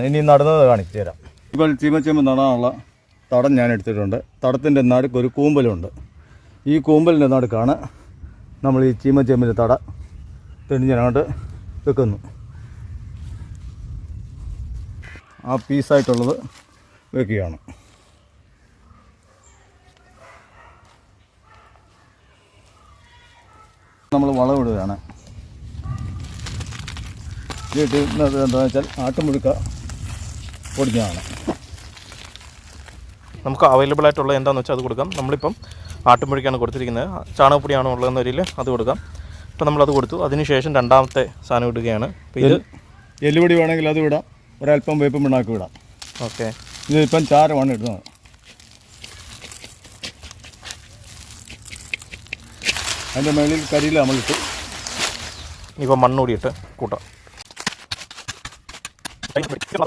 ഇനി നടുന്നത് കാണിച്ചു തരാം. ഇപ്പോൾ ചീമച്ചേമ്പ് നടാനുള്ള തടം ഞാൻ എടുത്തിട്ടുണ്ട്. തടത്തിൻ്റെ നടുക്കൊരു കൂമ്പലുണ്ട്. ഈ കൂമ്പലിൻ്റെ നടുക്കാണ് നമ്മൾ ഈ ചീമച്ചേമ്പിൻ്റെ തട തെളിഞ്ഞങ്ങോട്ട് വെക്കുന്നു. ആ പീസായിട്ടുള്ളത് വെക്കുകയാണ്. നമ്മൾ വളമിടുകയാണ്. ഇതിട്ട് എന്താണെന്ന് വെച്ചാൽ ആട്ടുമുഴുക്ക പൊടിഞ്ഞതാണ്. നമുക്ക് അവൈലബിൾ ആയിട്ടുള്ള എന്താണെന്ന് വെച്ചാൽ അത് കൊടുക്കാം. നമ്മളിപ്പം ആട്ടുമുഴുക്കാണ് കൊടുത്തിരിക്കുന്നത്. ചാണകപ്പൊടിയാണോ ഉള്ളതെന്ന് വരില്ല, അത് കൊടുക്കാം. ഇപ്പം നമ്മളത് കൊടുത്തു. അതിനുശേഷം രണ്ടാമത്തെ സാധനം ഇടുകയാണ്. അപ്പോൾ ഇത് എല്ലുപൊടി വേണമെങ്കിൽ അത് വിടാം, ഒരല്പം വേപ്പും പിണ്ണാക്ക് വിടാം. ഓക്കെ, ഇതിപ്പം ചാരമാണ് ഇടുന്നത്. അതിൻ്റെ മുകളിൽ കരിയിൽ നമ്മളിട്ട് ഇപ്പം മണ്ണൂടിയിട്ട് കൂട്ടാം.